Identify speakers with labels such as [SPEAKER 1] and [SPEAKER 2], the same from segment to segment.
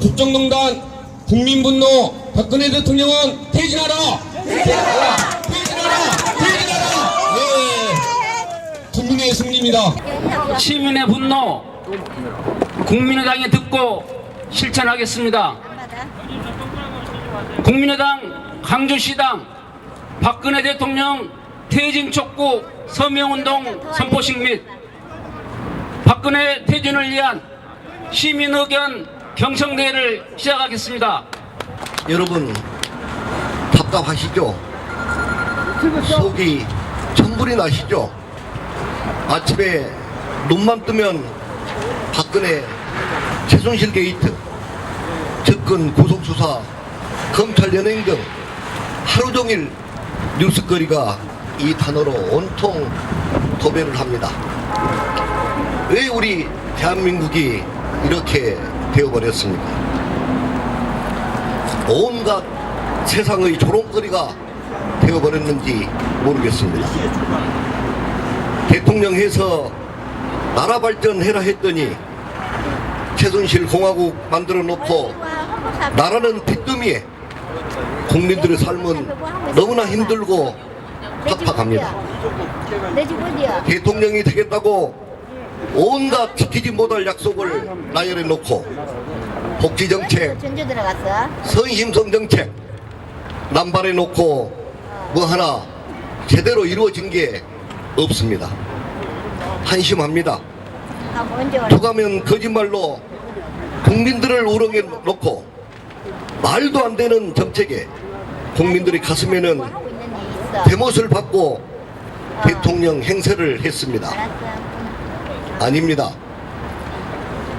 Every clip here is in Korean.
[SPEAKER 1] 국정농단, 국민분노, 박근혜 대통령은 퇴진하라! 퇴진하라! 퇴진하라! 네, 국민의 승리입니다.
[SPEAKER 2] 시민의 분노, 국민의당이 듣고 실천하겠습니다. 국민의당 광주시당 박근혜 대통령 퇴진 촉구 서명운동 선포식 및 박근혜 퇴진을 위한 시민 의견 경청대회를 시작하겠습니다.
[SPEAKER 3] 여러분 답답하시죠? 속이 천불이 나시죠? 아침에 눈만 뜨면 박근혜 최순실 게이트, 접근 구속수사, 검찰 연행 등 하루 종일 뉴스거리가 이 단어로 온통 도배를 합니다. 왜 우리 대한민국이 이렇게 되어버렸습니까? 온갖 세상의 조롱거리가 되어버렸는지 모르겠습니다. 대통령 해서 나라 발전해라 했더니 최순실 공화국 만들어 놓고 나라는 빚더미에 국민들의 삶은 너무나 힘들고 팍팍합니다. 대통령이 되겠다고 온갖 지키지 못할 약속을 나열해 놓고 복지정책, 선심성 정책 남발해 놓고 뭐 하나 제대로 이루어진 게 없습니다. 한심합니다. 툭하면 거짓말로 국민들을 우롱해 놓고 말도 안 되는 정책에 국민들의 가슴에는 대못을 받고 대통령 행세를 했습니다. 아닙니다.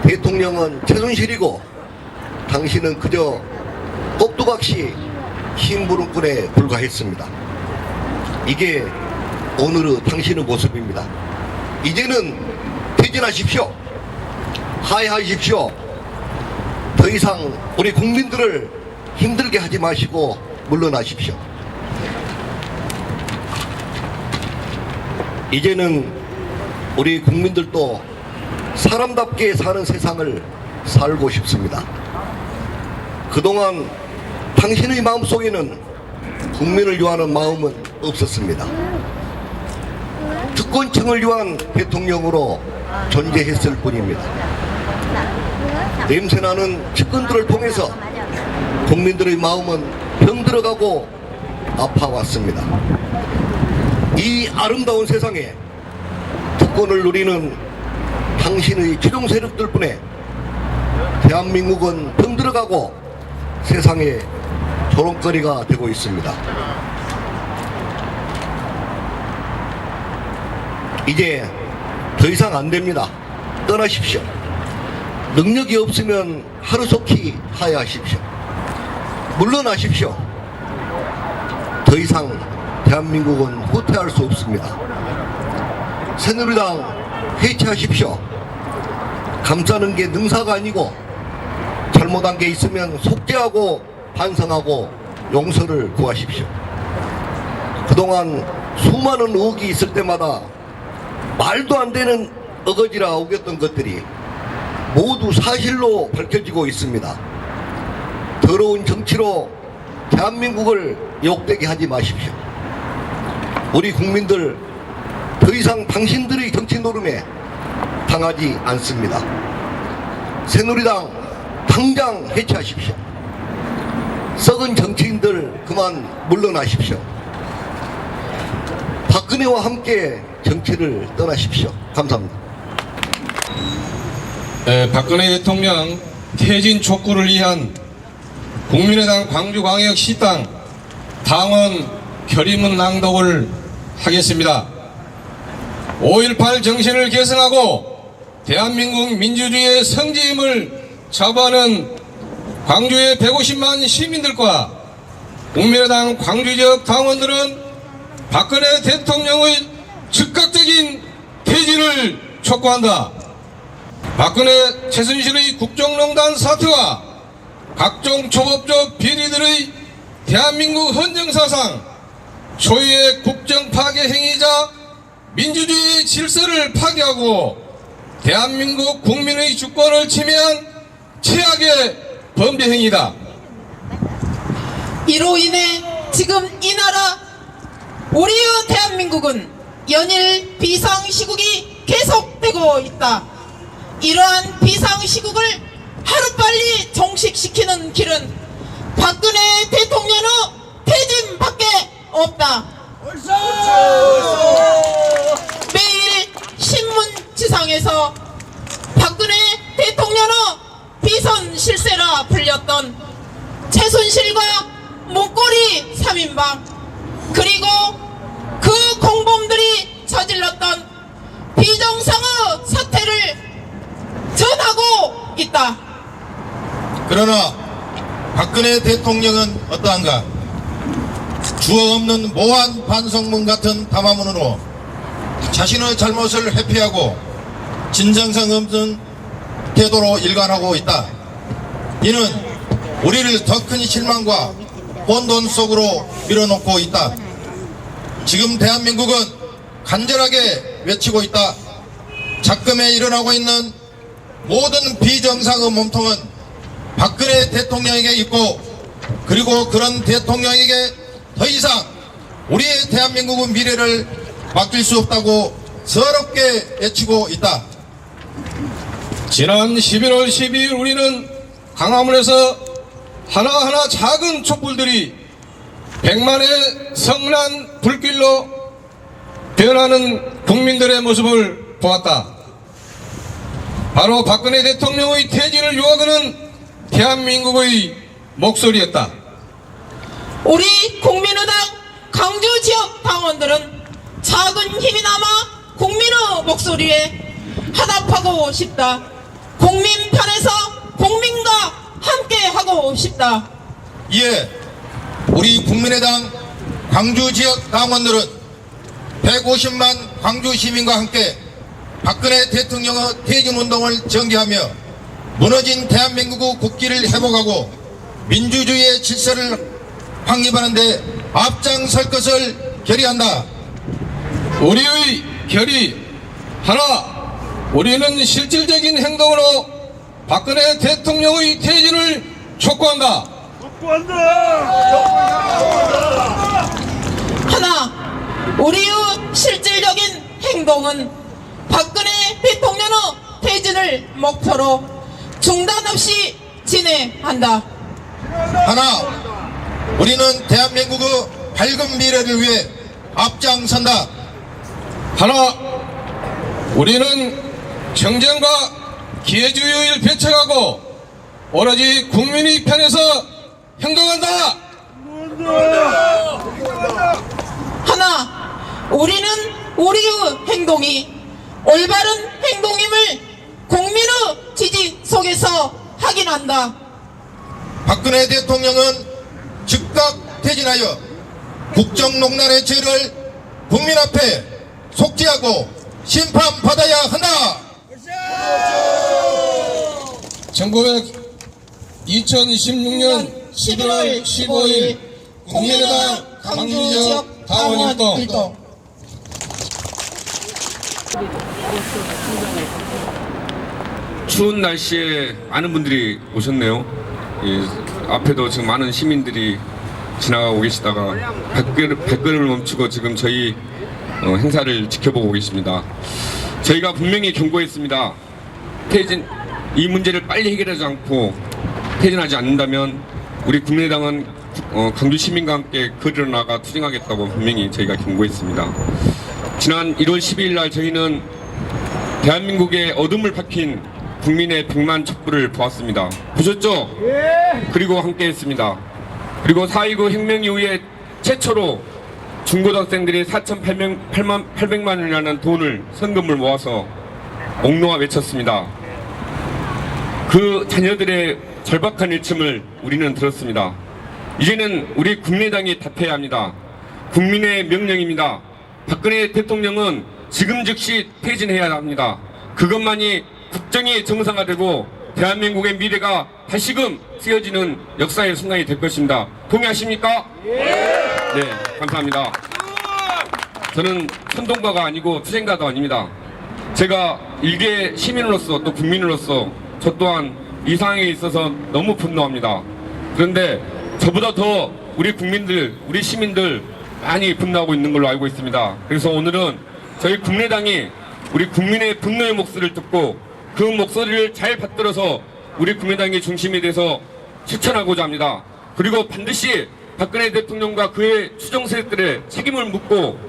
[SPEAKER 3] 대통령은 최순실이고 당신은 그저 꼭두각시 심부름꾼에 불과했습니다. 이게 오늘의 당신의 모습입니다. 이제는 퇴진하십시오. 하야하십시오. 더 이상 우리 국민들을 힘들게 하지 마시고 물러나십시오. 이제는 우리 국민들도 사람답게 사는 세상을 살고 싶습니다. 그동안 당신의 마음속에는 국민을 위하는 마음은 없었습니다. 특권층을 위한 대통령으로 존재했을 뿐입니다. 냄새나는 측근들을 통해서 국민들의 마음은 병들어가고 아파왔습니다. 이 아름다운 세상에 특권을 누리는 당신의 추종 세력들 뿐에 대한민국은 병들어가고 세상에 조롱거리가 되고 있습니다. 이제 더 이상 안 됩니다. 떠나십시오. 능력이 없으면 하루속히 하야하십시오. 물러나십시오. 더 이상 대한민국은 후퇴할 수 없습니다. 새누리당 해체하십시오. 감싸는 게 능사가 아니고 잘못한 게 있으면 속죄하고 반성하고 용서를 구하십시오. 그동안 수많은 의혹이 있을 때마다 말도 안 되는 어거지라 우겼던 것들이 모두 사실로 밝혀지고 있습니다. 더러운 정치로 대한민국을 욕되게 하지 마십시오. 우리 국민들 더 이상 당신들의 정치 노름에 당하지 않습니다. 새누리당 당장 해체하십시오. 썩은 정치인들 그만 물러나십시오. 박근혜와 함께 정치를 떠나십시오. 감사합니다.
[SPEAKER 4] 박근혜 대통령 퇴진 촉구를 위한 국민의당 광주광역시당 당원 결의문 낭독을 하겠습니다. 5.18 정신을 계승하고 대한민국 민주주의의 성지임을 자부하는 광주의 150만 시민들과 국민의당 광주 지역 당원들은 박근혜 대통령의 즉각적인 퇴진을 촉구한다. 박근혜 최순실의 국정농단 사태와 각종 초법적 비리들의 대한민국 헌정사상 초유의 국정 파괴 행위자 민주주의 질서를 파괴하고 대한민국 국민의 주권을 침해한 최악의 범죄 행위다.
[SPEAKER 5] 이로 인해 지금 이 나라 우리의 대한민국은 연일 비상시국이 계속되고 있다. 이러한 비상시국을 하루빨리 종식시키는 길은 박근혜 대통령의 퇴진밖에 없다. 매일 신문지상에서 박근혜 대통령의 비선 실세라 불렸던 최순실과 목걸이 3인방 그리고 그 공범들이 저질렀던 비정상의 사태를 전하고 있다.
[SPEAKER 6] 그러나 박근혜 대통령은 어떠한가? 주어 없는 모한 반성문 같은 담화문으로 자신의 잘못을 회피하고 진정성 없는 태도로 일관하고 있다. 이는 우리를 더 큰 실망과 혼돈 속으로 밀어넣고 있다. 지금 대한민국은 간절하게 외치고 있다. 작금에 일어나고 있는 모든 비정상의 몸통은 박근혜 대통령에게 있고, 그리고 그런 대통령에게 더 이상 우리의 대한민국의 미래를 맡길 수 없다고 서럽게 외치고 있다.
[SPEAKER 4] 지난 11월 12일 우리는 광화문에서 하나하나 작은 촛불들이 100만의 성난 불길로 변하는 국민들의 모습을 보았다. 바로 박근혜 대통령의 퇴진을 요구하는 대한민국의 목소리였다.
[SPEAKER 5] 우리 국민의당 강주 지역 당원들은 작은 힘이나마 국민의 목소리에 화답하고 싶다. 국민 편에서 국민과 함께 하고 싶다.
[SPEAKER 6] 이에 우리 국민의당 광주 지역 당원들은 150만 광주 시민과 함께 박근혜 대통령의 퇴진운동을 전개하며 무너진 대한민국의 국기를 회복하고 민주주의의 질서를 확립하는 데 앞장설 것을 결의한다.
[SPEAKER 4] 우리의 결의 하나, 우리는 실질적인 행동으로 박근혜 대통령의 퇴진을 촉구한다.
[SPEAKER 5] 하나, 우리의 실질적인 행동은 박근혜 대통령의 퇴진을 목표로 중단 없이 진행한다.
[SPEAKER 6] 하나, 우리는 대한민국의 밝은 미래를 위해 앞장선다.
[SPEAKER 4] 하나, 우리는 경쟁과 기회주의를 배척하고 오로지 국민의 편에서 행동한다.
[SPEAKER 5] 하나, 우리는 우리의 행동이 올바른 행동임을 국민의 지지 속에서 확인한다.
[SPEAKER 6] 박근혜 대통령은 즉각 퇴진하여 국정농단의 죄를 국민 앞에 속죄하고 심판받아야 한다.
[SPEAKER 4] 2016년 11월 15일 국민의당 광주지역 당원일동.
[SPEAKER 1] 추운 날씨에 많은 분들이 오셨네요. 앞에도 지금 많은 시민들이 지나가고 계시다가 발걸음을 멈추고 지금 저희 행사를 지켜보고 계십니다. 저희가 분명히 경고했습니다. 이 문제를 빨리 해결하지 않고 퇴진하지 않는다면 우리 국민의당은 광주 시민과 함께 거리로 나가 투쟁하겠다고 분명히 저희가 경고했습니다. 지난 1월 12일 날 저희는 대한민국의 어둠을 밝힌 국민의 100만 촛불을 보았습니다. 보셨죠? 그리고 함께 했습니다. 그리고 4.29 혁명 이후에 최초로 중고등학생들이 4,800만 원이라는 돈을 성금을 모아서 옥로와 외쳤습니다. 그 자녀들의 절박한 일침을 우리는 들었습니다. 이제는 우리 국민의당이 답해야 합니다. 국민의 명령입니다. 박근혜 대통령은 지금 즉시 퇴진해야 합니다. 그것만이 국정이 정상화되고 대한민국의 미래가 다시금 쓰여지는 역사의 순간이 될 것입니다. 동의하십니까? 네, 감사합니다. 저는 선동가가 아니고 투쟁가도 아닙니다. 제가 일개 시민으로서 또 국민으로서 저 또한 이 상황에 있어서 너무 분노합니다. 그런데 저보다 더 우리 국민들, 우리 시민들 많이 분노하고 있는 걸로 알고 있습니다. 그래서 오늘은 저희 국민의당이 우리 국민의 분노의 목소리를 듣고 그 목소리를 잘 받들어서 우리 국민의당의 중심이 돼서 실천하고자 합니다. 그리고 반드시 박근혜 대통령과 그의 추정 세력들의 책임을 묻고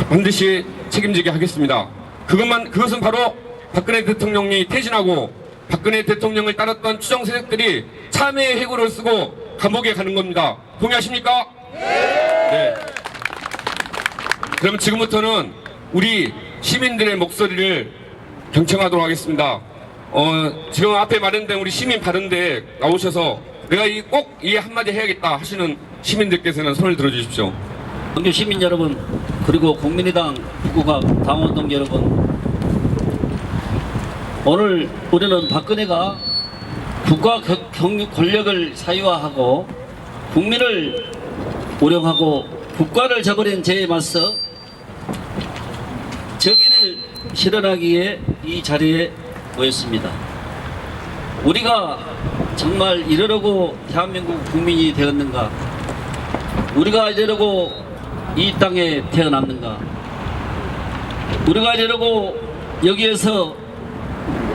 [SPEAKER 1] 반드시 책임지게 하겠습니다. 그것은 바로 박근혜 대통령이 퇴진하고 박근혜 대통령을 따랐던 추정 세력들이 참회의 해고를 쓰고 감옥에 가는 겁니다. 동의하십니까? 네. 그럼 지금부터는 우리 시민들의 목소리를 경청하도록 하겠습니다. 지금 앞에 마련된 우리 시민 발언대에 나오셔서 내가 꼭 이 한마디 해야겠다 하시는 시민들께서는 손을 들어주십시오.
[SPEAKER 7] 광주 시민 여러분, 그리고 국민의당 북구갑 당원동 여러분, 오늘 우리는 박근혜가 국가 권력을 사유화하고 국민을 우롱하고 국가를 저버린 죄에 맞서 정의를 실현하기 위해 이 자리에 모였습니다. 우리가 정말 이러려고 대한민국 국민이 되었는가? 우리가 이러려고 이 땅에 태어났는가? 우리가 이러려고 여기에서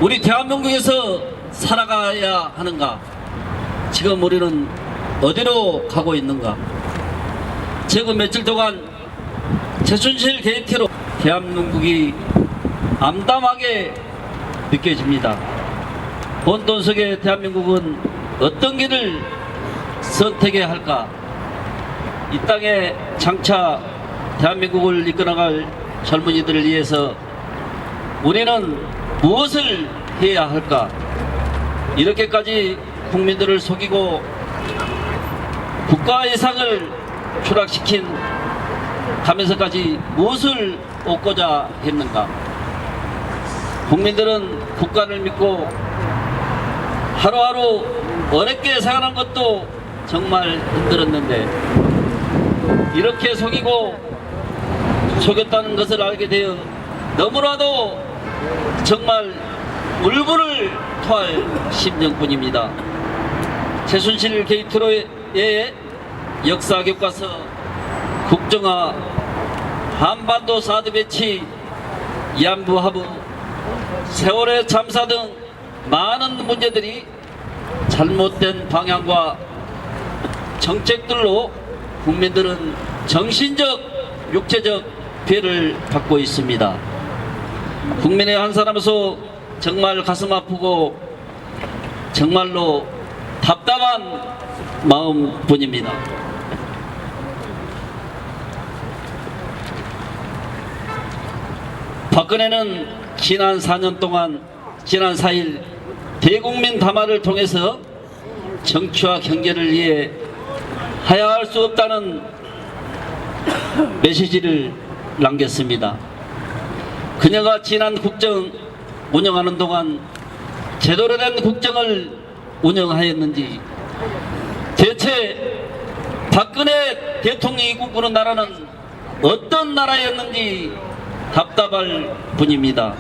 [SPEAKER 7] 우리 대한민국에서 살아가야 하는가? 지금 우리는 어디로 가고 있는가? 최근 며칠 동안 최순실 게이트로 대한민국이 암담하게 느껴집니다. 혼돈 속에 대한민국은 어떤 길을 선택해야 할까? 이 땅에 장차 대한민국을 이끌어갈 젊은이들을 위해서 우리는 무엇을 해야 할까? 이렇게까지 국민들을 속이고 국가 예산을 추락시킨 가면서까지 무엇을 얻고자 했는가? 국민들은 국가를 믿고 하루하루 어렵게 살아가는 것도 정말 힘들었는데 이렇게 속였다는 것을 알게 되어 너무나도 정말 울분을 토할 심정뿐입니다. 최순실 게이트로의 역사 교과서, 국정화, 한반도 사드 배치, 위안부 하부, 세월의 참사 등 많은 문제들이 잘못된 방향과 정책들로 국민들은 정신적, 육체적 피해를 받고 있습니다. 국민의 한 사람으로서 정말 가슴 아프고 정말로 답답한 마음뿐입니다. 박근혜는 지난 4년 동안 지난 4일 대국민 담화를 통해서 정치와 경제를 위해 하야할 수 없다는 메시지를 남겼습니다. 그녀가 지난 국정 운영하는 동안 제대로 된 국정을 운영하였는지, 대체 박근혜 대통령이 꿈꾸는 나라는 어떤 나라였는지 답답할 뿐입니다.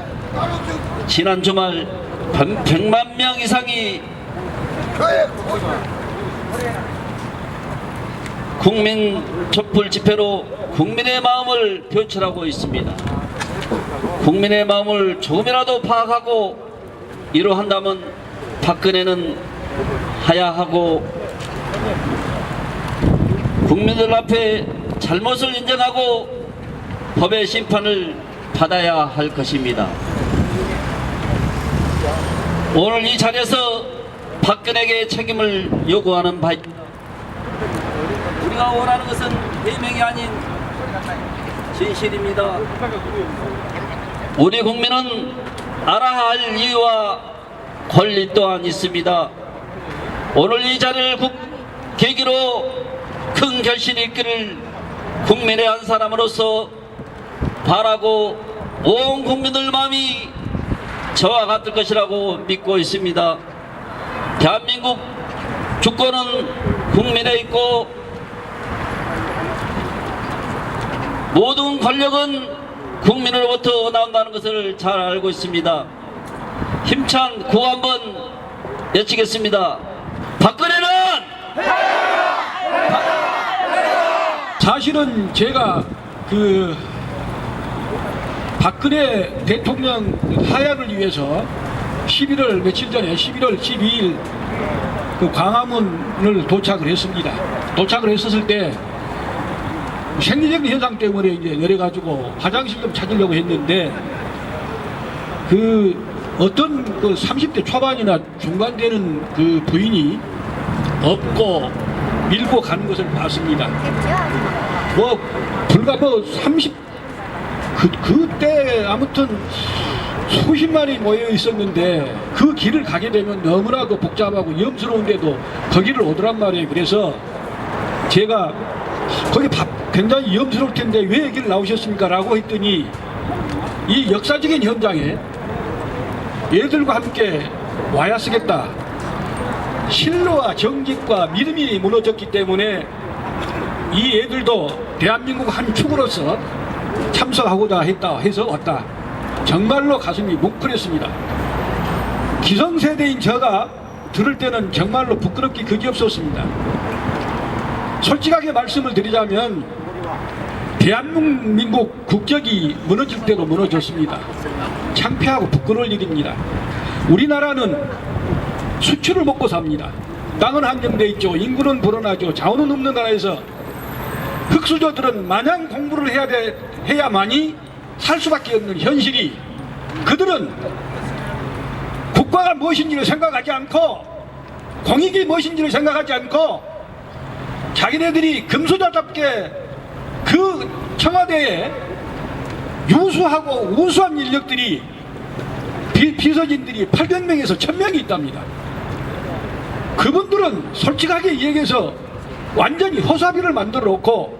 [SPEAKER 7] 지난 주말 100만 명 이상이 국민 촛불 집회로 국민의 마음을 표출하고 있습니다. 국민의 마음을 조금이라도 파악하고 이루한다면 박근혜는 하야하고 국민들 앞에 잘못을 인정하고 법의 심판을 받아야 할 것입니다. 오늘 이 자리에서 박근혜에게 책임을 요구하는 바입니다. 우리가 원하는 것은 해명이 아닌 진실입니다. 우리 국민은 알아야 할 이유와 권리 또한 있습니다. 오늘 이 자리를 계기로 큰 결실이 있기를 국민의 한 사람으로서 바라고 온 국민들 마음이 저와 같을 것이라고 믿고 있습니다. 대한민국 주권은 국민에 있고 모든 권력은 국민으로부터 나온다는 것을 잘 알고 있습니다. 힘찬 구호 한번 여치겠습니다. 박근혜는
[SPEAKER 8] 사실은 제가 그 박근혜 대통령 하야를 위해서 11월 며칠 전에 11월 12일 그 광화문을 도착을 했습니다. 도착을 했었을 때 생리적인 현상 때문에 이제 내려가지고 화장실 좀 찾으려고 했는데 그 어떤 그 30대 초반이나 중반 되는 그 부인이 업고 밀고 가는 것을 봤습니다. 뭐 불과 뭐 30 그때 아무튼 수십만이 모여 있었는데 그 길을 가게 되면 너무나도 복잡하고 위험스러운데도 거기를 오더란 말이에요. 그래서 제가 거기 굉장히 위험스러울 텐데 왜 여기를 나오셨습니까? 라고 했더니 이 역사적인 현장에 얘들과 함께 와야 쓰겠다. 신뢰와 정직과 믿음이 무너졌기 때문에 이 애들도 대한민국 한 축으로서 참석하고자 했다 해서 왔다. 정말로 가슴이 뭉클했습니다. 기성세대인 제가 들을 때는 정말로 부끄럽기 그지없었습니다. 솔직하게 말씀을 드리자면 대한민국 국격이 무너질 때도 무너졌습니다. 창피하고 부끄러울 일입니다. 우리나라는 수출을 먹고 삽니다. 땅은 한정돼 있죠. 인구는 불어나죠. 자원은 없는 나라에서 흑수저들은 마냥 공부를 해야만이 살 수밖에 없는 현실이, 그들은 국가가 무엇인지를 생각하지 않고 공익이 무엇인지를 생각하지 않고 자기네들이 금수저답게 그 청와대에 유수하고 우수한 인력들이 비서진들이 800명에서 1000명이 있답니다. 그분들은 솔직하게 얘기해서 완전히 허사비를 만들어 놓고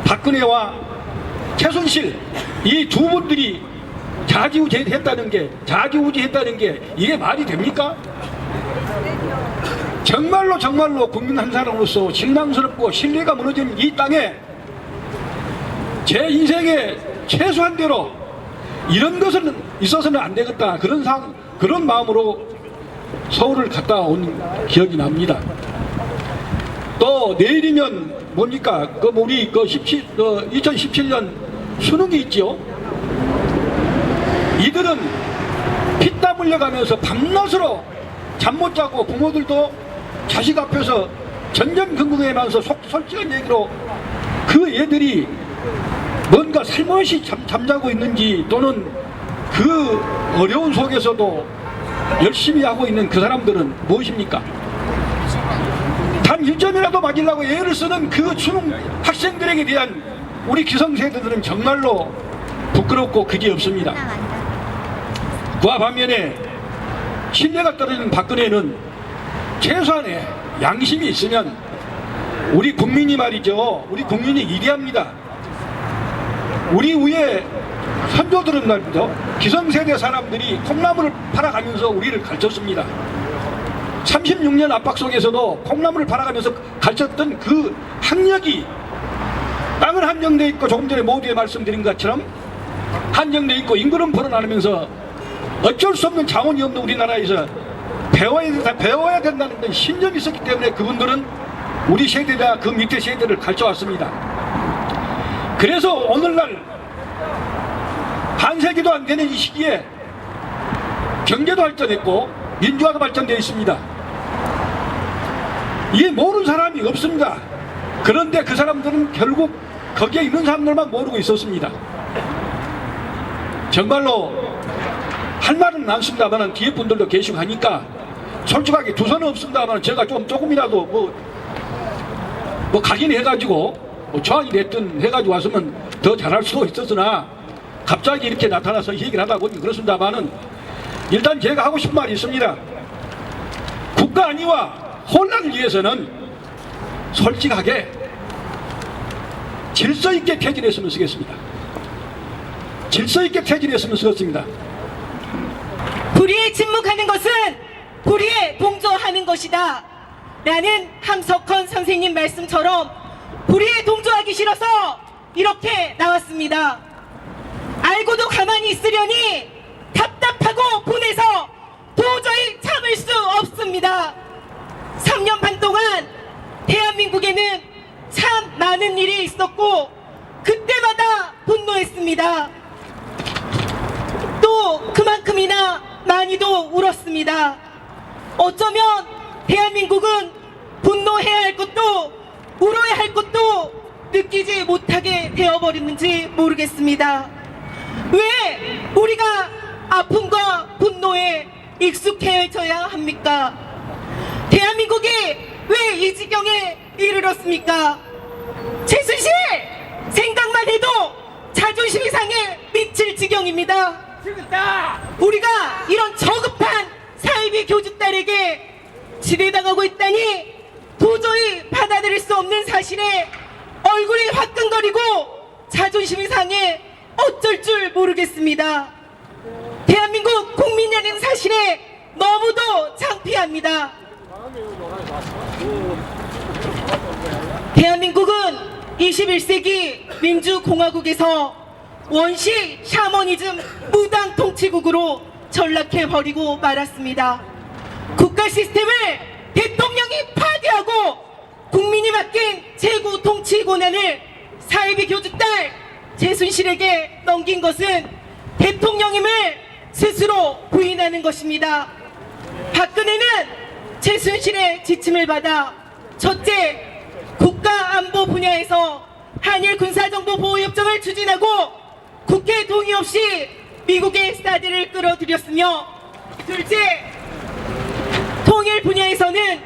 [SPEAKER 8] 박근혜와 최순실 이 두 분들이 좌지우지했다는 게 이게 말이 됩니까? 정말로 국민 한 사람으로서 실망스럽고 신뢰가 무너진 이 땅에 제 인생에 최소한대로 이런 것은 있어서는 안 되겠다, 그런 마음으로 서울을 갔다 온 기억이 납니다. 또 내일이면 뭡니까? 우리 2017년 수능이 있죠. 이들은 피땀 흘려가면서 밤낮으로 잠 못 자고 부모들도 자식 앞에서 전전긍긍해면서 솔직한 얘기로 그 애들이 뭔가 살며시 잠자고 있는지 또는 그 어려운 속에서도 열심히 하고 있는 그 사람들은 무엇입니까? 단 1점이라도 맞으려고 애를 쓰는 그 수능 학생들에게 대한 우리 기성세대들은 정말로 부끄럽고 그지없습니다. 그와 반면에 신뢰가 떨어지는 박근혜는 최소한의 양심이 있으면 우리 국민이 말이죠. 우리 국민이 이해합니다. 우리 위에 선조들은 말이죠. 기성세대 사람들이 콩나물을 팔아가면서 우리를 가르쳤습니다. 36년 압박 속에서도 콩나물을 팔아가면서 가르쳤던 그 학력이, 땅은 한정돼 있고 조금 전에 모두에 말씀드린 것처럼 한정돼 있고 인구는 불어나면서 어쩔 수 없는 자원이 없는 우리나라에서 배워야 된다는 건 신념이 있었기 때문에 그분들은 우리 세대가 그 밑에 세대를 가르쳐왔습니다. 그래서 오늘날 반세기도 안 되는 이 시기에 경제도 발전했고 민주화도 발전되어 있습니다. 이게 모르는 사람이 없습니다. 그런데 그 사람들은 결국 거기에 있는 사람들만 모르고 있었습니다. 정말로 할 말은 많습니다만 뒤에 분들도 계시고 하니까 솔직하게 두 손은 없습니다만 제가 조금이라도 뭐 각인해가지고 저항이 됐든 해가지고 왔으면 더 잘할 수도 있었으나 갑자기 이렇게 나타나서 얘기를 하다 보니 그렇습니다만은 일단 제가 하고 싶은 말이 있습니다. 국가 안위와 혼란을 위해서는 솔직하게 질서 있게 퇴진했으면 쓰겠습니다. 질서 있게 퇴진했으면 쓰겠습니다.
[SPEAKER 5] 불의에 침묵하는 것은 불의에 동조하는 것이다 라는 함석헌 선생님 말씀처럼 불의에 동조하기 싫어서 이렇게 나왔습니다. 알고도 가만히 있으려니 답답하고 분해서 도저히 참을 수 없습니다. 3년 반 동안 대한민국에는 참 많은 일이 있었고 그때마다 분노했습니다. 또 그만큼이나 많이도 울었습니다. 어쩌면 대한민국은 분노해야 할 것도 울어야 할 것도 느끼지 못하게 되어버렸는지 모르겠습니다. 왜 우리가 아픔과 분노에 익숙해져야 합니까? 대한민국이 왜 이 지경에 이르렀습니까? 최순실 생각만 해도 자존심이 상해 미칠 지경입니다. 우리가 이런 저급한 사이비 교주딸에게 지배당하고 있다니 도저히 받아들일 수 없는 사실에 얼굴이 화끈거리고 자존심이 상해 어쩔 줄 모르겠습니다. 대한민국 국민이라는 사실에 너무도 창피합니다. 대한민국은 21세기 민주공화국에서 원시 샤머니즘 무당 통치국으로 전락해버리고 말았습니다. 국가 시스템을 대통령이 파괴하고 국민이 맡긴 최고 통치 권한을 사이비 교주딸 최순실에게 넘긴 것은 대통령임을 스스로 부인하는 것입니다. 박근혜는 최순실의 지침을 받아 첫째, 국가 안보 분야에서 한일 군사정보보호협정을 추진하고 국회 동의 없이 미국의 사드를 끌어들였으며 둘째, 통일 분야에서는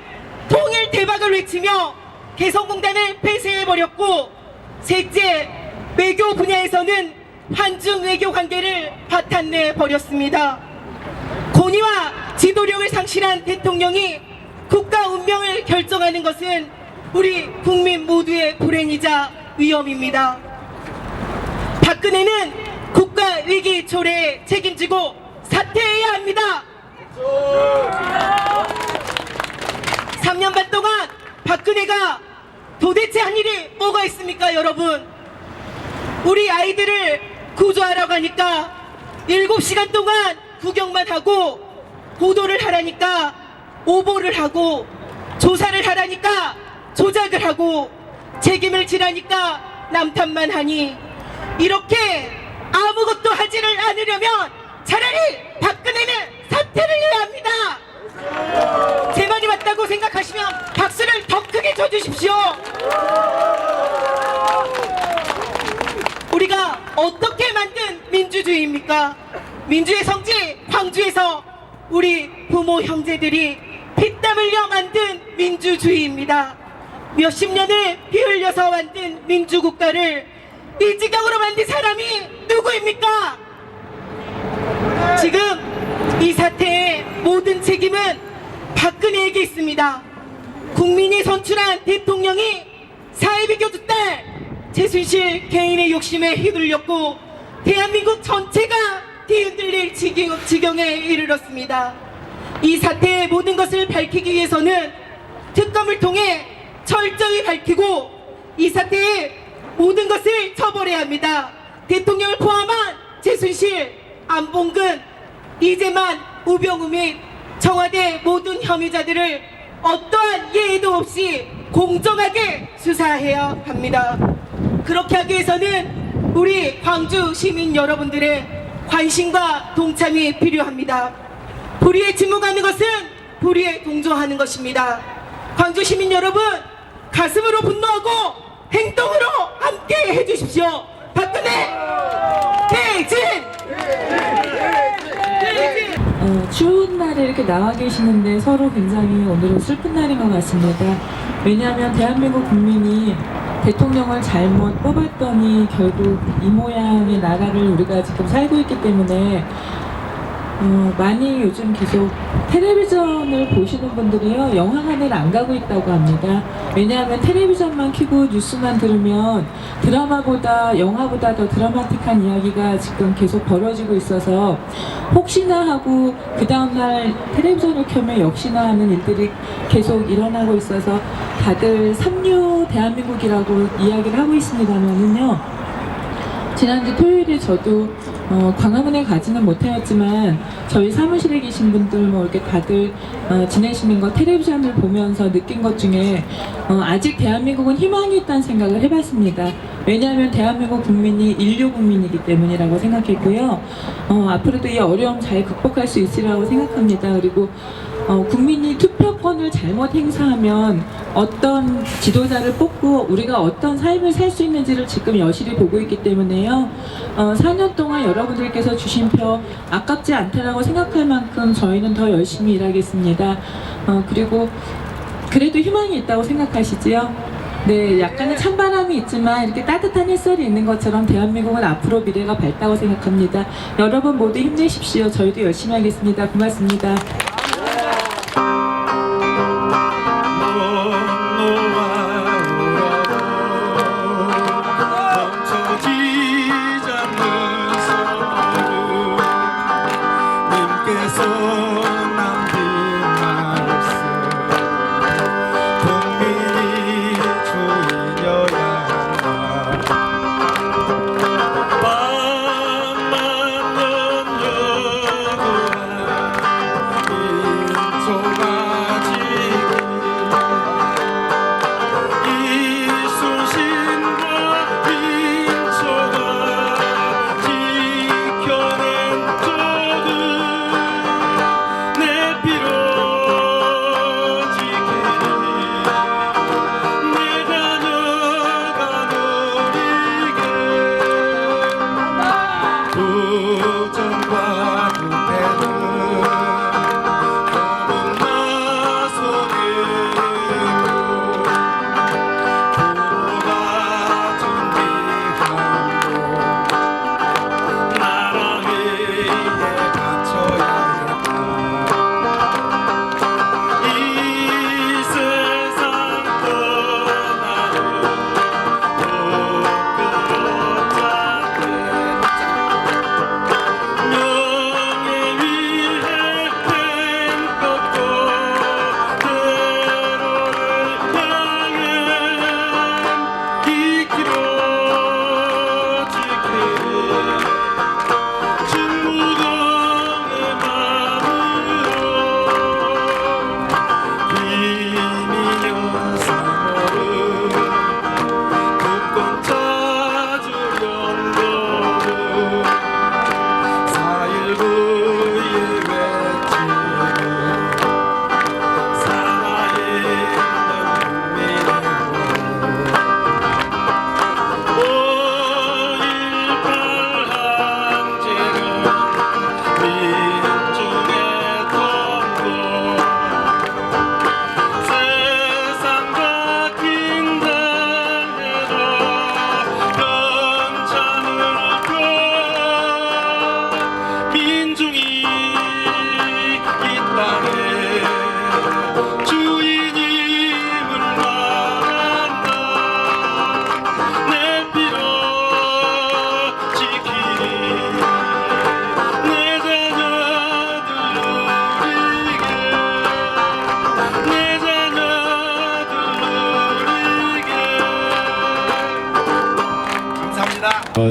[SPEAKER 5] 통일 대박을 외치며 개성공단을 폐쇄해버렸고 셋째, 외교 분야에서는 한중 외교 관계를 파탄내 버렸습니다. 권위와 지도력을 상실한 대통령이 국가 운명을 결정하는 것은 우리 국민 모두의 불행이자 위험입니다. 박근혜는 국가 위기 초래에 책임지고 사퇴해야 합니다. 3년 반 동안 박근혜가 도대체 한 일이 뭐가 있습니까, 여러분? 우리 아이들을 구조하러 가니까 7시간 동안 구경만 하고 보도를 하라니까 오보를 하고 조사를 하라니까 조작을 하고 책임을 지라니까 남탓만 하니 이렇게 아무것도 하지를 않으려면 차라리 박근혜는 사퇴를 해야 합니다. 제 말이 맞다고 생각하시면 박수를 더 크게 쳐주십시오. 우리가 어떻게 만든 민주주의입니까? 민주의 성지 광주에서 우리 부모 형제들이 피땀 흘려 만든 민주주의입니다. 몇십 년을 피 흘려서 만든 민주국가를 이 지경으로 만든 사람이 누구입니까? 지금 이 사태의 모든 책임은 박근혜에게 있습니다. 국민이 선출한 대통령이 사이비 교주딸 최순실 개인의 욕심에 휘둘렸고 대한민국 전체가 뒤흔들릴 지경에 이르렀습니다. 이 사태의 모든 것을 밝히기 위해서는 특검을 통해 철저히 밝히고 이 사태의 모든 것을 처벌해야 합니다. 대통령을 포함한 최순실, 안봉근, 이재만, 우병우 및 청와대 모든 혐의자들을 어떠한 예의도 없이 공정하게 수사해야 합니다. 그렇게 하기 위해서는 우리 광주 시민 여러분들의 관심과 동참이 필요합니다. 불의에 침묵하는 것은 불의에 동조하는 것입니다. 광주 시민 여러분, 가슴으로 분노하고 행동으로 함께 해주십시오. 박근혜 퇴진!
[SPEAKER 9] 추운 날에 이렇게 나와 계시는데 서로 굉장히 오늘은 슬픈 날인 것 같습니다. 왜냐하면 대한민국 국민이 대통령을 잘못 뽑았더니 결국 이 모양의 나라를 우리가 지금 살고 있기 때문에 많이 요즘 계속 텔레비전을 보시는 분들이요, 영화관을 안 가고 있다고 합니다. 왜냐하면 텔레비전만 켜고 뉴스만 들으면 드라마보다 영화보다 더 드라마틱한 이야기가 지금 계속 벌어지고 있어서 혹시나 하고 그 다음날 텔레비전을 켜면 역시나 하는 일들이 계속 일어나고 있어서 다들 삼류 대한민국이라고 이야기를 하고 있습니다만은요, 지난주 토요일에 저도 광화문에 가지는 못하였지만 저희 사무실에 계신 분들 뭐 이렇게 다들 지내시는 거 텔레비전을 보면서 느낀 것 중에 아직 대한민국은 희망이 있다는 생각을 해봤습니다. 왜냐하면 대한민국 국민이 인류 국민이기 때문이라고 생각했고요. 앞으로도 이 어려움 잘 극복할 수 있으리라고 생각합니다. 그리고 국민이 투표권을 잘못 행사하면 어떤 지도자를 뽑고 우리가 어떤 삶을 살 수 있는지를 지금 여실히 보고 있기 때문에요. 4년 동안 여러분들께서 주신 표 아깝지 않다라고 생각할 만큼 저희는 더 열심히 일하겠습니다. 그리고 그래도 희망이 있다고 생각하시지요? 네, 약간의 찬바람이 있지만 이렇게 따뜻한 햇살이 있는 것처럼 대한민국은 앞으로 미래가 밝다고 생각합니다. 여러분 모두 힘내십시오. 저희도 열심히 하겠습니다. 고맙습니다.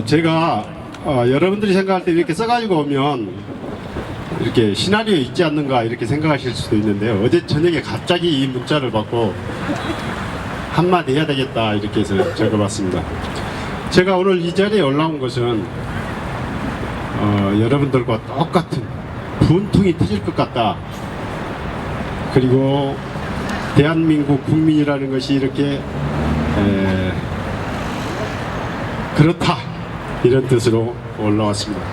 [SPEAKER 10] 제가 여러분들이 생각할 때 이렇게 써가지고 오면 이렇게 시나리오 있지 않는가 이렇게 생각하실 수도 있는데요. 어제 저녁에 갑자기 이 문자를 받고 한마디 해야 되겠다 이렇게 해서 적어봤습니다. 제가 오늘 이 자리에 올라온 것은 여러분들과 똑같은 분통이 터질 것 같다. 그리고 대한민국 국민이라는 것이 이렇게 그렇다 이런 뜻으로 올라왔습니다.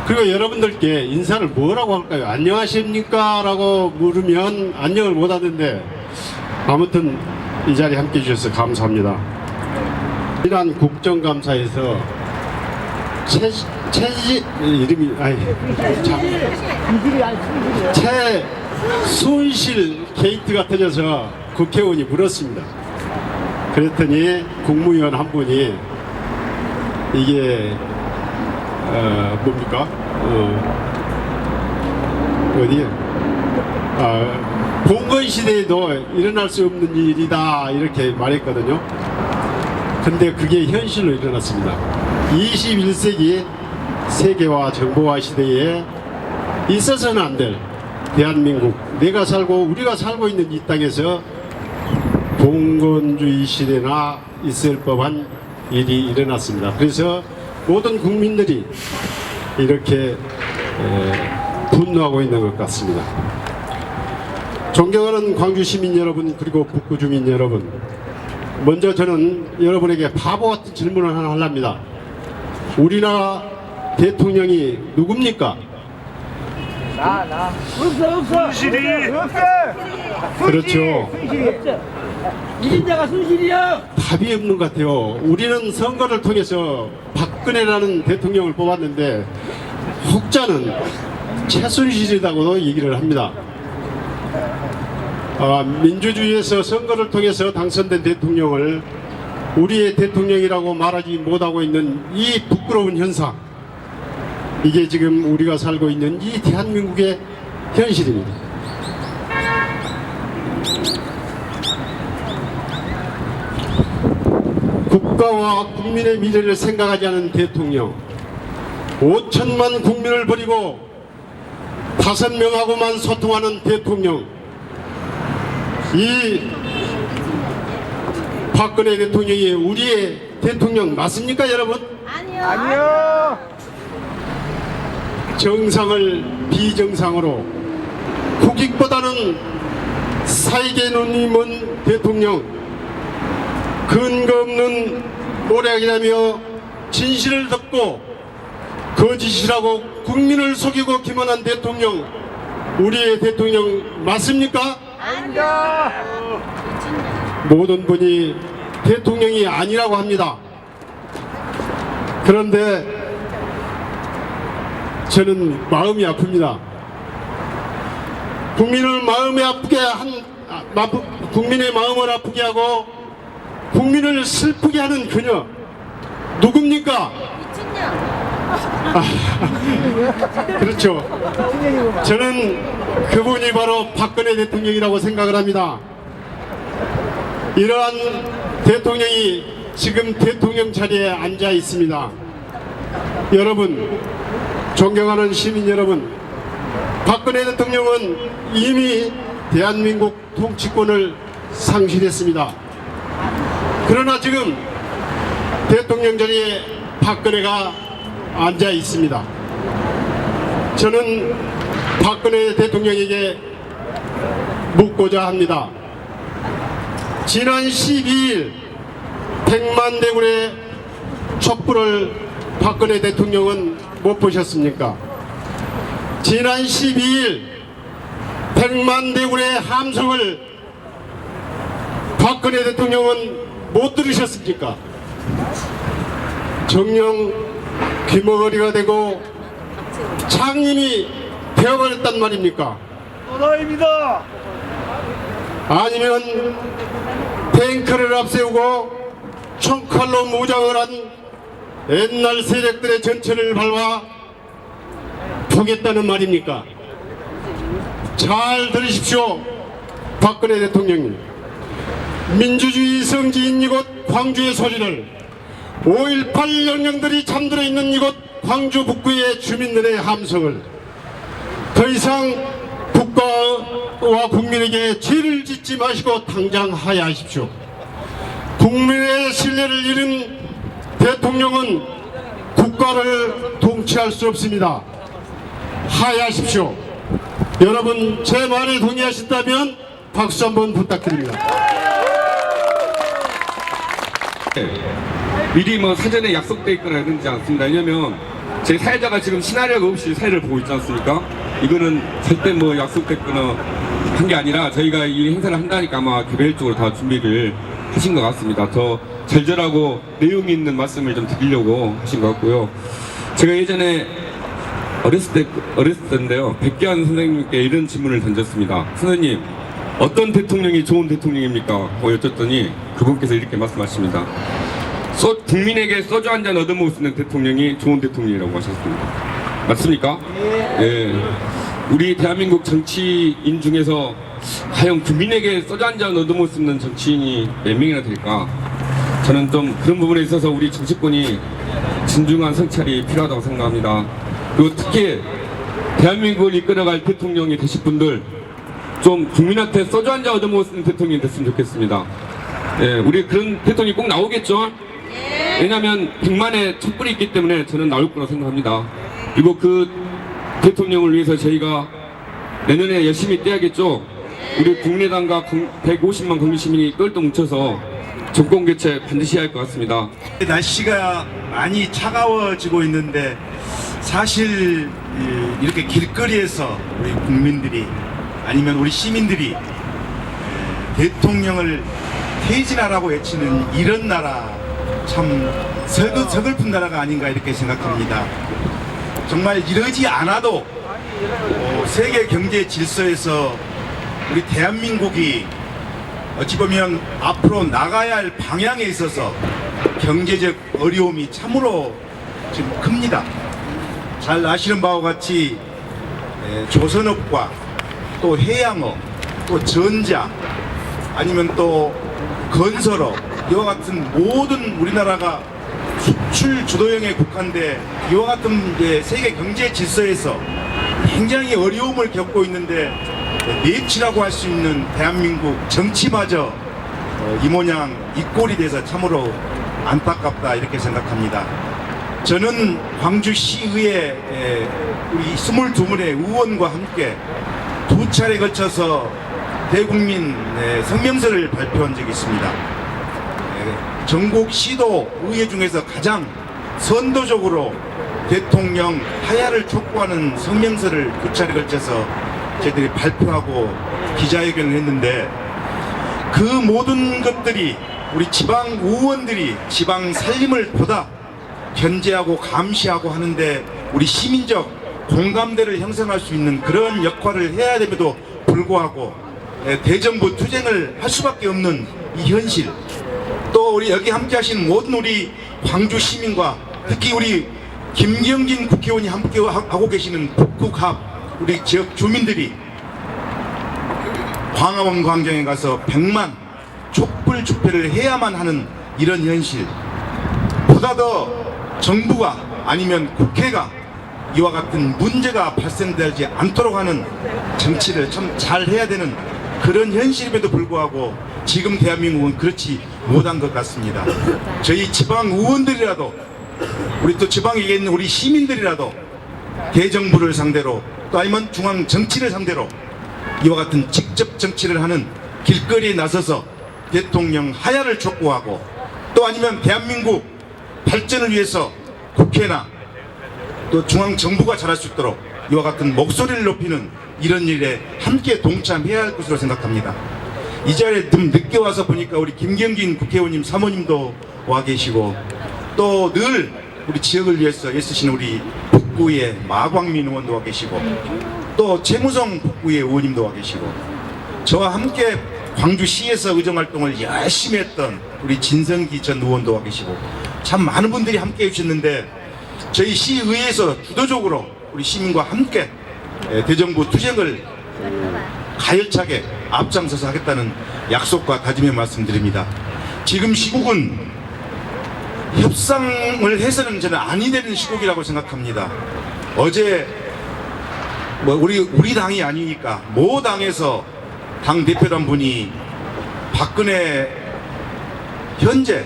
[SPEAKER 10] 그리고 여러분들께 인사를 뭐라고 할까요? 안녕하십니까? 라고 물으면 안녕을 못 하는데 아무튼 이 자리에 함께 해주셔서 감사합니다. 지난 국정감사에서 최순실 게이트가 터져서 국회의원이 물었습니다. 그랬더니 국무위원 한 분이 이게 뭡니까? 봉건 시대에도 일어날 수 없는 일이다 이렇게 말했거든요. 근데 그게 현실로 일어났습니다. 21세기 세계화 정보화 시대에 있어서는 안 될 대한민국, 내가 살고 우리가 살고 있는 이 땅에서 봉건주의 시대나 있을 법한 일이 일어났습니다. 그래서 모든 국민들이 이렇게 분노하고 있는 것 같습니다. 존경하는 광주 시민 여러분, 그리고 북구 주민 여러분, 먼저 저는 여러분에게 바보 같은 질문을 하나 하랍니다. 우리나라 대통령이 누굽니까?
[SPEAKER 8] 없어.
[SPEAKER 10] 그렇죠.
[SPEAKER 8] 이인자가 순실이야.
[SPEAKER 10] 답이 없는 것 같아요. 우리는 선거를 통해서 박근혜라는 대통령을 뽑았는데 혹자는 최순실이라고도 얘기를 합니다. 민주주의에서 선거를 통해서 당선된 대통령을 우리의 대통령이라고 말하지 못하고 있는 이 부끄러운 현상, 이게 지금 우리가 살고 있는 이 대한민국의 현실입니다. 국가와 국민의 미래를 생각하지 않은 대통령, 5천만 국민을 버리고 5명하고만 소통하는 대통령, 이 박근혜 대통령이 우리의 대통령 맞습니까, 여러분?
[SPEAKER 8] 아니요.
[SPEAKER 10] 정상을 비정상으로, 국익보다는 사익에 눈이 먼 대통령, 근거 없는 오락이라며 진실을 덮고 거짓이라고 국민을 속이고 기만한 대통령, 우리의 대통령 맞습니까?
[SPEAKER 8] 아니요.
[SPEAKER 10] 모든 분이 대통령이 아니라고 합니다. 그런데 저는 마음이 아픕니다. 국민을 마음에 아프게 국민의 마음을 아프게 하고 국민을 슬프게 하는 그녀 누굽니까? 그렇죠. 저는 그분이 바로 박근혜 대통령이라고 생각을 합니다. 이러한 대통령이 지금 대통령 자리에 앉아 있습니다. 여러분, 존경하는 시민 여러분, 박근혜 대통령은 이미 대한민국 통치권을 상실했습니다. 그러나 지금 대통령 자리에 박근혜가 앉아 있습니다. 저는 박근혜 대통령에게 묻고자 합니다. 지난 12일 100만 대군의 촛불을 박근혜 대통령은 못 보셨습니까? 지난 12일 100만 대군의 함성을 박근혜 대통령은 못 들으셨습니까? 정녕 귀머거리가 되고 장님이 되어버렸단 말입니까?
[SPEAKER 8] 또다입니다.
[SPEAKER 10] 아니면 탱크를 앞세우고 총칼로 무장을 한 옛날 세력들의 전체를 밟아 보겠다는 말입니까? 잘 들으십시오. 박근혜 대통령님, 민주주의 성지인 이곳 광주의 소리를 5.18 영령들이 잠들어 있는 이곳 광주 북구의 주민들의 함성을 더 이상 국가와 국민에게 죄를 짓지 마시고 당장 하야하십시오. 국민의 신뢰를 잃은 대통령은 국가를 통치할 수 없습니다. 하야하십시오. 여러분, 제 말에 동의하신다면 박수 한번 부탁드립니다.
[SPEAKER 1] 미리 뭐 사전에 약속돼 있거나 그러지 않습니다. 왜냐면 제 사회자가 지금 시나리오가 없이 사회를 보고 있지 않습니까? 이거는 절대 뭐 약속됐거나 한 게 아니라 저희가 이 행사를 한다니까 아마 개별적으로 다 준비를 하신 것 같습니다. 더 절절하고 내용 있는 말씀을 좀 드리려고 하신 것 같고요. 제가 예전에 어렸을 때인데요, 백기환 선생님께 이런 질문을 던졌습니다. 선생님, 어떤 대통령이 좋은 대통령입니까? 여쭸더니 그분께서 이렇게 말씀하십니다. 국민에게 소주 한 잔 얻어먹을 수 있는 대통령이 좋은 대통령이라고 하셨습니다. 맞습니까? 예. 우리 대한민국 정치인 중에서 과연 국민에게 소주 한 잔 얻어먹을 수 있는 정치인이 몇 명이나 될까? 저는 좀 그런 부분에 있어서 우리 정치권이 진중한 성찰이 필요하다고 생각합니다. 그리고 특히 대한민국을 이끌어갈 대통령이 되실 분들 좀 국민한테 소주 한 잔 얻어먹을 수 있는 대통령이 됐으면 좋겠습니다. 예, 우리 그런 대통령이 꼭 나오겠죠? 왜냐하면 100만의 촛불이 있기 때문에 저는 나올 거라고 생각합니다. 그리고 그 대통령을 위해서 저희가 내년에 열심히 뛰어야겠죠? 우리 국민의당과 150만 국민 시민이 똘똘 뭉쳐서 정권 교체 반드시 해야 할 것 같습니다.
[SPEAKER 11] 날씨가 많이 차가워지고 있는데 사실 이렇게 길거리에서 우리 국민들이 아니면 우리 시민들이 대통령을 퇴진하라고 외치는 이런 나라 참 서글픈 나라가 아닌가 이렇게 생각합니다. 정말 이러지 않아도 세계 경제 질서에서 우리 대한민국이 어찌 보면 앞으로 나가야 할 방향에 있어서 경제적 어려움이 참으로 지금 큽니다. 잘 아시는 바와 같이 조선업과 또 해양업, 또 전자, 아니면 또 건설업 이와 같은 모든 우리나라가 수출 주도형에 국한돼 이와 같은 세계 경제 질서에서 굉장히 어려움을 겪고 있는데 내치라고 할 수 있는 대한민국 정치마저 이 모양 이 꼴이 돼서 참으로 안타깝다 이렇게 생각합니다. 저는 광주시의회 우리 22분의 의원과 함께 2차례 거쳐서 대국민 성명서를 발표한 적이 있습니다. 전국 시도 의회 중에서 가장 선도적으로 대통령 하야를 촉구하는 성명서를 2차례 걸쳐서 저희들이 발표하고 기자회견을 했는데 그 모든 것들이 우리 지방 의원들이 지방 살림을 보다 견제하고 감시하고 하는데 우리 시민적 공감대를 형성할 수 있는 그런 역할을 해야 됨에도 불구하고 대정부 투쟁을 할 수밖에 없는 이 현실, 또 우리 여기 함께 하신 모든 우리 광주 시민과 특히 우리 김경진 국회의원이 함께 하고 계시는 북극합 우리 지역 주민들이 광화문 광장에 가서 100만 촛불 집회를 해야만 하는 이런 현실, 보다 더 정부가 아니면 국회가 이와 같은 문제가 발생되지 않도록 하는 정치를 참 잘 해야 되는 그런 현실임에도 불구하고 지금 대한민국은 그렇지 못한 것 같습니다. 저희 지방 의원들이라도 우리 또 지방에 있는 우리 시민들이라도 대정부를 상대로 또 아니면 중앙 정치를 상대로 이와 같은 직접 정치를 하는 길거리에 나서서 대통령 하야를 촉구하고 또 아니면 대한민국 발전을 위해서 국회나 또 중앙 정부가 잘할 수 있도록 이와 같은 목소리를 높이는 이런 일에 함께 동참해야 할 것으로 생각합니다. 이 자리에 좀 늦게 와서 보니까 우리 김경진 국회의원님 사모님도 와 계시고 또 늘 우리 지역을 위해서 애쓰시는 우리 북구의 마광민 의원도 와 계시고 또 최무성 북구의 의원님도 와 계시고 저와 함께 광주시에서 의정활동을 열심히 했던 우리 진성기 전 의원도 와 계시고 참 많은 분들이 함께 해주셨는데 저희 시의회에서 주도적으로 우리 시민과 함께 대정부 투쟁을 가열차게 앞장서서 하겠다는 약속과 다짐의 말씀드립니다. 지금 시국은 협상을 해서는 저는 아니 되는 시국이라고 생각합니다. 어제 우리 당이 아니니까 모 당에서 당 대표단 분이 박근혜 현재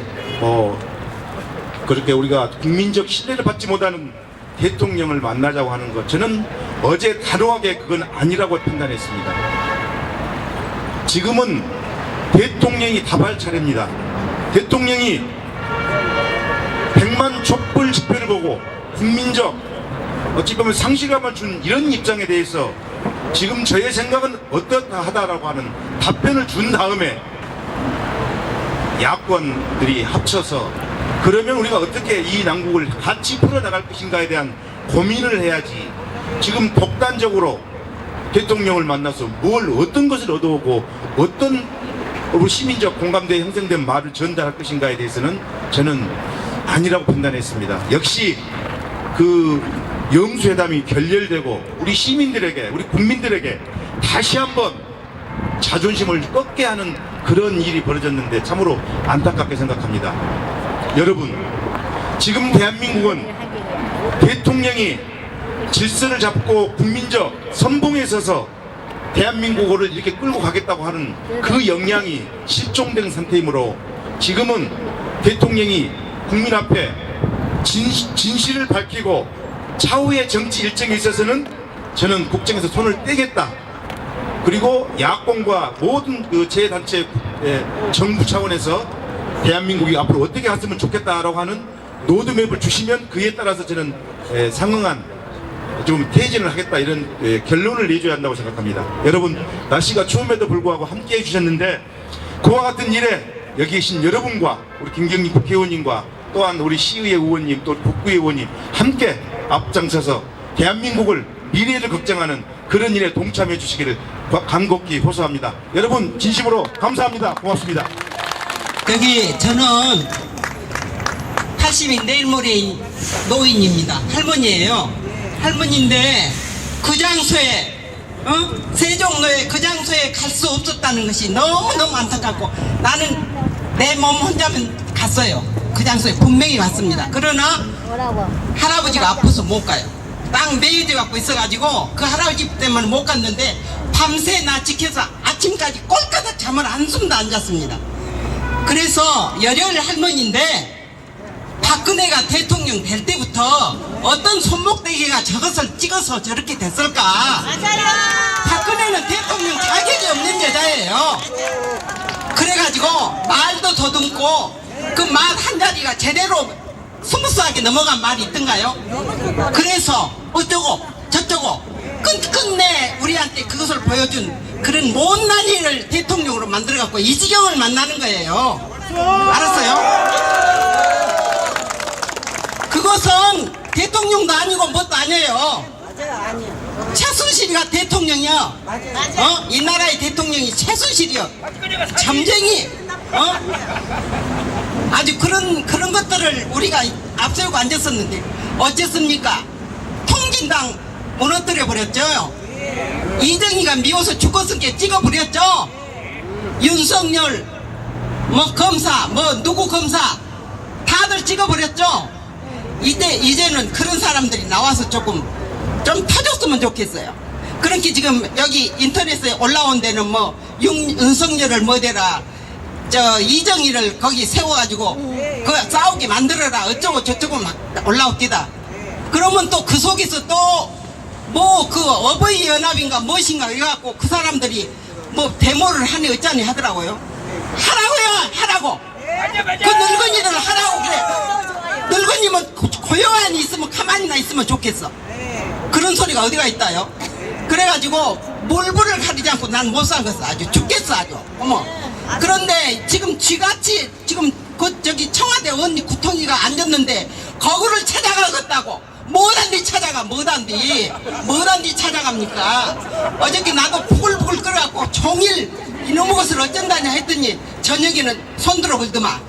[SPEAKER 11] 그렇게 우리가 국민적 신뢰를 받지 못하는 대통령을 만나자고 하는 것, 저는 어제 단호하게 그건 아니라고 판단했습니다. 지금은 대통령이 답할 차례입니다. 대통령이 100만 촛불 집회를 보고 국민적 어찌 보면 상실감을 준 이런 입장에 대해서 지금 저의 생각은 어떻다하다라고 하는 답변을 준 다음에 야권들이 합쳐서 그러면 우리가 어떻게 이 난국을 같이 풀어나갈 것인가에 대한 고민을 해야지, 지금 독단적으로 대통령을 만나서 어떤 것을 얻어오고 어떤 우리 시민적 공감대에 형성된 말을 전달할 것인가에 대해서는 저는 아니라고 판단했습니다. 역시 그 영수회담이 결렬되고 우리 시민들에게, 우리 국민들에게 다시 한번 자존심을 꺾게 하는 그런 일이 벌어졌는데 참으로 안타깝게 생각합니다. 여러분, 지금 대한민국은 대통령이 질서를 잡고 국민적 선봉에 서서 대한민국을 이렇게 끌고 가겠다고 하는 그 역량이 실종된 상태이므로 지금은 대통령이 국민 앞에 진실을 밝히고 차후의 정치 일정에 있어서는 저는 국정에서 손을 떼겠다. 그리고 야권과 모든 그 재단체 정부 차원에서 대한민국이 앞으로 어떻게 갔으면 좋겠다라고 하는 로드맵을 주시면 그에 따라서 저는 상응한 좀 퇴진을 하겠다 이런 결론을 내줘야 한다고 생각합니다. 여러분 날씨가 추움에도 불구하고 함께 해주셨는데 그와 같은 일에 여기 계신 여러분과 우리 김경림 국회의원님과 또한 우리 시의회 의원님 또 북구의 의원님 함께 앞장서서 대한민국을 미래를 걱정하는 그런 일에 동참해 주시기를 간곡히 호소합니다. 여러분 진심으로 감사합니다. 고맙습니다.
[SPEAKER 12] 여기 저는 80인 내일 모레인 노인입니다. 할머니예요. 할머니인데 그 장소에 세종로에 그 장소에 갈 수 없었다는 것이 너무너무 안타깝고 나는 내 몸 혼자면 갔어요. 그 장소에 분명히 갔습니다. 그러나 할아버지가 아파서 못 가요. 땅 매여져 갖고 있어가지고 그 할아버지 때문에 못 갔는데 밤새 나 지켜서 아침까지 꼴까닥 잠을 한숨도 안 잤습니다. 그래서 열혈 할머니인데 박근혜가 대통령 될 때부터 어떤 손목대기가 저것을 찍어서 저렇게 됐을까? 맞아요. 박근혜는 대통령 자격이 없는 여자예요. 그래가지고 말도 더듬고 그 말 한 자리가 제대로 스무스하게 넘어간 말이 있던가요? 그래서 어쩌고 저쩌고 끝끝내 우리한테 그것을 보여준 그런 못난 일을 대통령으로 만들어갖고 이 지경을 만나는 거예요. 알았어요? 그것은 대통령도 아니고 뭣도 아니에요. 최순실이가 대통령이요. 이 나라의 대통령이 최순실이요. 점쟁이. 아주 그런 것들을 우리가 앞세우고 앉았었는데 어쨌습니까? 통진당 무너뜨려 버렸죠. 이정희가 미워서 죽었으니까 찍어버렸죠. 윤석열 뭐 검사 뭐 누구 검사 다들 찍어버렸죠. 이제는 그런 사람들이 나와서 좀 터졌으면 좋겠어요. 그렇게 지금 여기 인터넷에 올라온 데는 뭐 윤석열을 뭐대라 이정희를 거기 세워가지고 그 싸우게 만들어라 어쩌고 저쩌고 막 올라옵디다. 그러면 또 그 속에서 또 뭐 그 어버이 연합인가 무엇인가 해갖고 그 사람들이 뭐 데모를 하니 어쩌니 하더라고요. 하라고요. 하라고. 그 늙은이들 하라고 그래. 늙은이면 고요한이 있으면 가만히나 있으면 좋겠어. 그런 소리가 어디가 있다요. 그래가지고 몰부를 가리지 않고 난 못 살겠어. 아주 죽겠어 아주. 어머. 그런데 지금 쥐같이 지금 그 저기 청와대 언니 구통이가 앉았는데 거구를 찾아가겠다고. 뭐단디 찾아가 뭐단디 찾아갑니까. 어저께 나도 부글부글 끓여갖고 종일 이놈의 것을 어쩐다냐 했더니 저녁에는 손들어 불더만.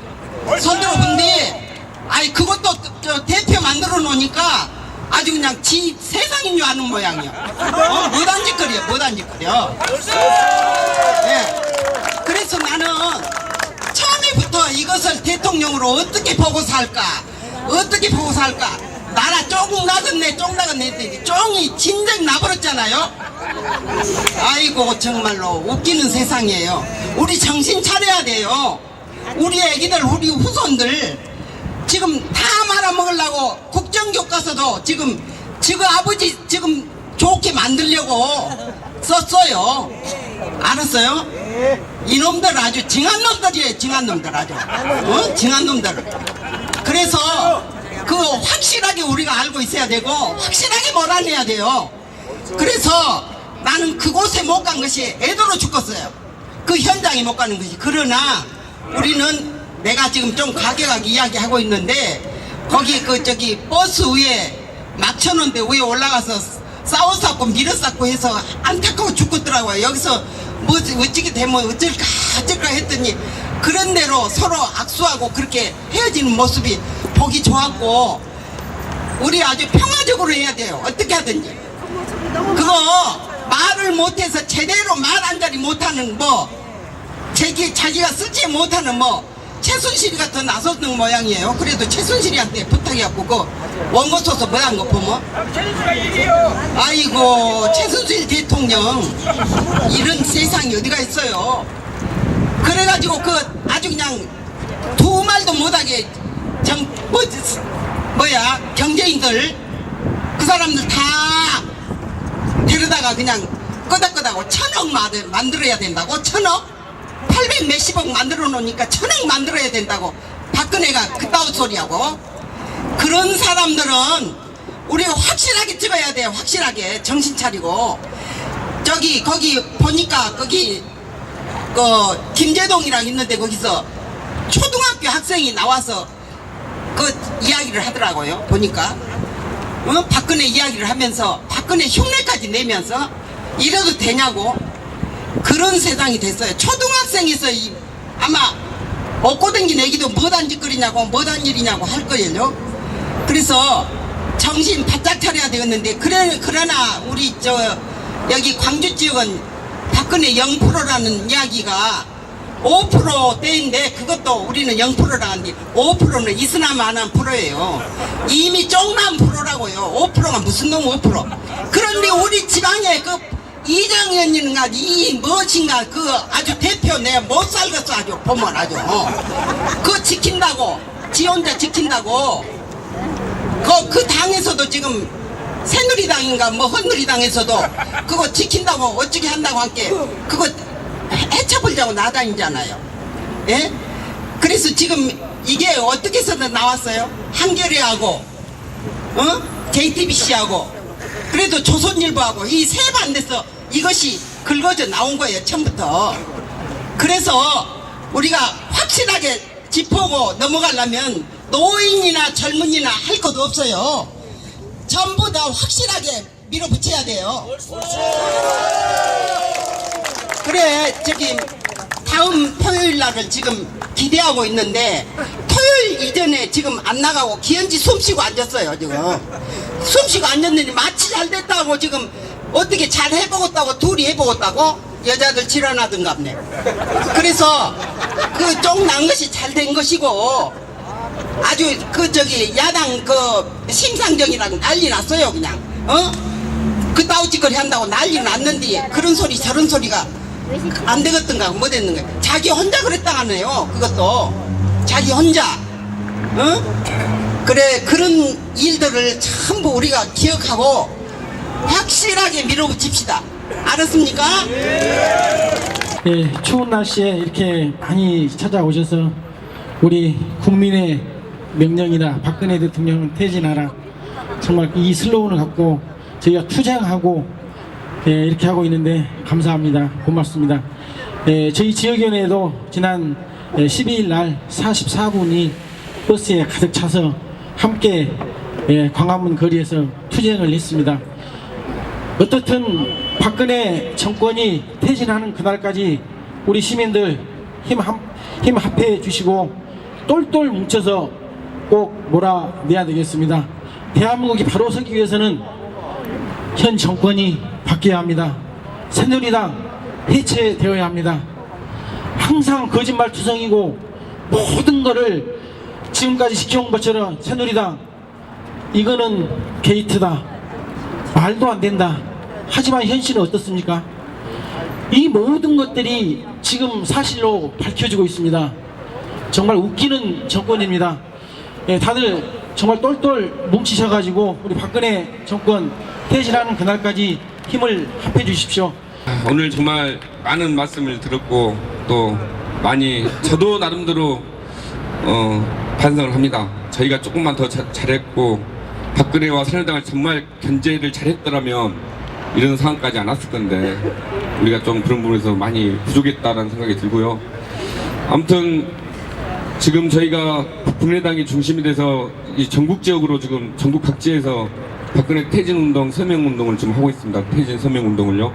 [SPEAKER 12] 손들어 본데 아이 그것도 대표 만들어 놓으니까 아주 그냥 지 세상인 줄 아는 모양이야. 뭐단짓거려. 네. 그래서 나는 처음에부터 이것을 대통령으로 어떻게 보고 살까. 나라 쫑 나갔네 했더니 쫑이 진작 나버렸잖아요. 아이고 정말로 웃기는 세상이에요. 우리 정신 차려야 돼요. 우리 애기들 우리 후손들 지금 다 말아먹으려고 국정교과서도 지금 아버지 지금 좋게 만들려고 썼어요. 알았어요? 이놈들 아주 징한 놈들이에요. 징한 놈들 아주. 징한 놈들. 그래서 그 확실하게 우리가 알고 있어야 되고 확실하게 몰아내야 돼요. 그래서 나는 그곳에 못 간 것이 애도로 죽겠어요. 그 현장에 못 가는 것이. 그러나 우리는 내가 지금 좀 가격하게 이야기하고 있는데 거기 그 저기 버스 위에 막혀놓은데 위에 올라가서 싸워싸고 밀어싸고 해서 안타까워 죽겠더라고요. 여기서 뭐 어찌게 되면 어쩔까 했더니 그런 대로 서로 악수하고 그렇게 헤어지는 모습이 보기 좋았고 우리 아주 평화적으로 해야 돼요. 어떻게 하든지. 그거 말을 못해서 제대로 말 한 자리 못하는 뭐 자기가 쓰지 못하는 뭐 최순실이가 더 나섰는 모양이에요. 그래도 최순실이한테 부탁해갖고 그 원고 써서 뭐한 거 보면 아이고 최순실 대통령 이런 세상이 어디가 있어요. 그래가지고 그 아주 그냥 두 말도 못하게 경제인들 그 사람들 다 데려다가 그냥 끄덕끄덕하고 1,000억 만들어야 된다고. 1,000억? 800 몇십억 만들어 놓으니까 1,000억 만들어야 된다고 박근혜가 그따위 소리하고. 그런 사람들은 우리가 확실하게 찍어야 돼요. 확실하게 정신 차리고. 저기 거기 보니까 거기 그 김제동이랑 있는데 거기서 초등학교 학생이 나와서 그 이야기를 하더라고요. 보니까 박근혜 이야기를 하면서 박근혜 흉내까지 내면서 이래도 되냐고. 그런 세상이 됐어요. 초등학생에서 아마 얻고 댕긴 애기도 뭐단 짓거리냐고 뭐단 일이냐고 할 거예요. 그래서 정신 바짝 차려야 되겠는데 그러나 우리 여기 광주 지역은 박근혜 0%라는 이야기가 5%대인데 그것도 우리는 0%라는데 5%는 있으나마나 프로예요. 이미 쫑난 프로라고요. 5%가 무슨 놈 5%. 그런데 우리 지방에 그 이정현인가 이 무엇인가 그 아주 대표 내가 못 살겠어 아주 보면 아주 그거 지킨다고 지 혼자 지킨다고 그 당에서도 지금 새누리당인가 뭐 헌누리당에서도 그거 지킨다고 어떻게 한다고 함께 그거 해쳐보려고 나다니잖아요. 예? 그래서 지금 이게 어떻게 해서든 나왔어요. 한겨레하고 JTBC하고 그래도 조선일보하고 이 세 반대서 이것이 긁어져 나온 거예요. 처음부터. 그래서 우리가 확실하게 짚고 넘어가려면 노인이나 젊은이나 할 것도 없어요. 전부 다 확실하게 밀어붙여야 돼요. 그래 저기 다음 토요일 날을 지금 기대하고 있는데 토요일 이전에 지금 안 나가고 기현지 숨쉬고 앉았어요. 지금 숨쉬고 앉았는데 마치 잘 됐다고 지금 어떻게 잘 해보겠다고 둘이 해보겠다고 여자들 지랄하던갑네. 그래서 그 쫑 난 것이 잘 된 것이고 아주 그 저기 야당 그 심상정이라고 난리 났어요. 그냥 그 따우짓거리 한다고 난리 났는데 그런 소리 저런 소리가 안 되겠던가 뭐 됐는가. 자기 혼자 그랬다 하네요. 그것도 자기 혼자 그래 그런 일들을 전부 우리가 기억하고 확실하게 밀어붙입시다. 알았습니까?
[SPEAKER 8] 예, 추운 날씨에 이렇게 많이 찾아오셔서 우리 국민의 명령이라 박근혜 대통령 퇴진하라 정말 이 슬로건을 갖고 저희가 투쟁하고 이렇게 하고 있는데 감사합니다. 고맙습니다. 저희 지역위원회에도 지난 12일 날 44분이 버스에 가득 차서 함께 광화문 거리에서 투쟁을 했습니다. 어떻든 박근혜 정권이 퇴진하는 그날까지 우리 시민들 힘 합해 주시고 똘똘 뭉쳐서 꼭 몰아내야 되겠습니다. 대한민국이 바로 서기 위해서는 현 정권이 바뀌어야 합니다. 새누리당 해체되어야 합니다. 항상 거짓말투성이고 모든 거를 지금까지 지켜온 것처럼 새누리당 이거는 게이트다 말도 안 된다 하지만 현실은 어떻습니까? 이 모든 것들이 지금 사실로 밝혀지고 있습니다. 정말 웃기는 정권입니다. 다들 정말 똘똘 뭉치셔가지고 우리 박근혜 정권 퇴진하는 그날까지 힘을 합해 주십시오.
[SPEAKER 1] 오늘 정말 많은 말씀을 들었고 또 많이 저도 나름대로 반성을 합니다. 저희가 조금만 더 잘했고 박근혜와 새누리당을 정말 견제를 잘했더라면 이런 상황까지 안 왔을 건데 우리가 좀 그런 부분에서 많이 부족했다는 생각이 들고요. 아무튼 지금 저희가 국민의당이 중심이 돼서 이 전국 지역으로 지금 전국 각지에서 박근혜 퇴진운동, 서명운동을 좀 하고 있습니다. 퇴진 서명운동을요.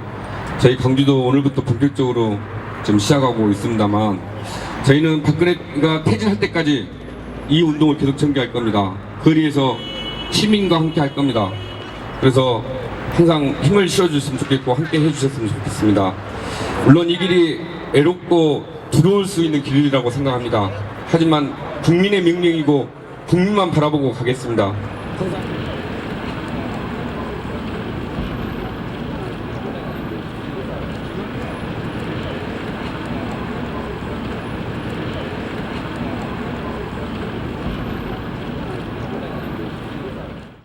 [SPEAKER 1] 저희 광주도 오늘부터 본격적으로 좀 시작하고 있습니다만 저희는 박근혜가 퇴진할 때까지 이 운동을 계속 전개할 겁니다. 거리에서 시민과 함께 할 겁니다. 그래서 항상 힘을 실어주셨으면 좋겠고 함께 해주셨으면 좋겠습니다. 물론 이 길이 애롭고 두려울 수 있는 길이라고 생각합니다. 하지만 국민의 명령이고 국민만 바라보고 가겠습니다.